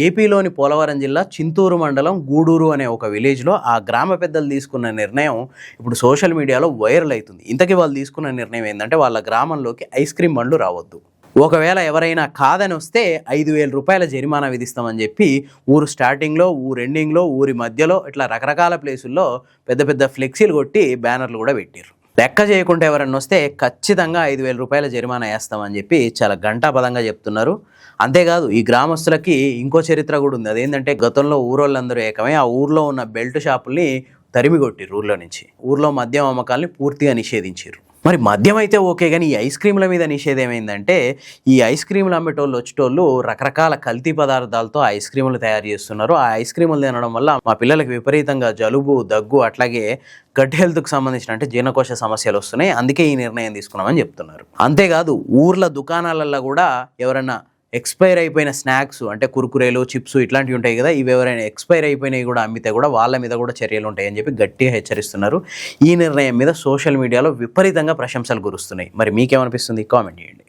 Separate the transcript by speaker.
Speaker 1: ఏపీలోని పోలవరం జిల్లా చింతూరు మండలం గూడూరు అనే ఒక విలేజ్లో ఆ గ్రామ పెద్దలు తీసుకున్న నిర్ణయం ఇప్పుడు సోషల్ మీడియాలో వైరల్ అవుతుంది. ఇంతకీ వాళ్ళు తీసుకున్న నిర్ణయం ఏంటంటే వాళ్ళ గ్రామంలోకి ఐస్ క్రీమ్ బండ్లు రావద్దు, ఒకవేళ ఎవరైనా కాదని వస్తే 5,000 రూపాయల జరిమానా విధిస్తామని చెప్పి ఊరు స్టార్టింగ్లో, ఊరు ఎండింగ్లో, ఊరి మధ్యలో ఇట్లా రకరకాల ప్లేసుల్లో పెద్ద పెద్ద ఫ్లెక్సీలు కొట్టి బ్యానర్లు కూడా పెట్టారు. లెక్క చేయకుంటే ఎవరన్నా వస్తే ఖచ్చితంగా 5,000 రూపాయల జరిమానా వేస్తామని చెప్పి చాలా ఘంటాపదంగా చెప్తున్నారు. అంతేకాదు ఈ గ్రామస్తులకి ఇంకో చరిత్ర కూడా ఉంది. అదేంటంటే గతంలో ఊరోళ్ళందరూ ఏకమై ఆ ఊర్లో ఉన్న బెల్ట్ షాపుల్ని తరిమి కొట్టిరు. ఊర్లో నుంచి ఊర్లో మద్యం అమ్మకాలని పూర్తిగా నిషేధించారు. మరి మద్యం అయితే ఓకే, కానీ ఈ ఐస్ క్రీముల మీద నిషేధం ఏమైందంటే ఈ ఐస్ క్రీములు అమ్మేటోళ్ళు వచ్చేటోళ్ళు రకరకాల కల్తీ పదార్థాలతో ఐస్ క్రీములు తయారు చేస్తున్నారు. ఆ ఐస్ క్రీములు తినడం వల్ల మా పిల్లలకి విపరీతంగా జలుబు, దగ్గు, అట్లాగే గట్ హెల్త్కి సంబంధించిన అంటే జీర్ణకోశ సమస్యలు వస్తున్నాయి. అందుకే ఈ నిర్ణయం తీసుకున్నామని చెప్తున్నారు. అంతేకాదు ఊర్ల దుకాణాలలో కూడా ఎవరన్నా ఎక్స్పైర్ అయిపోయిన స్నాక్స్ అంటే కుర్కురేలు, చిప్స్ ఇట్లాంటివి ఉంటాయి కదా, ఇవి ఎవరైనా ఎక్స్పైర్ అయిపోయినాయి కూడా అమ్మితే కూడా వాళ్ళ మీద కూడా చర్యలు ఉంటాయని చెప్పి గట్టిగా హెచ్చరిస్తున్నారు. ఈ నిర్ణయం మీద సోషల్ మీడియాలో విపరీతంగా ప్రశంసలు కురుస్తున్నాయి. మరి మీకేమనిపిస్తుంది? కామెంట్ చేయండి.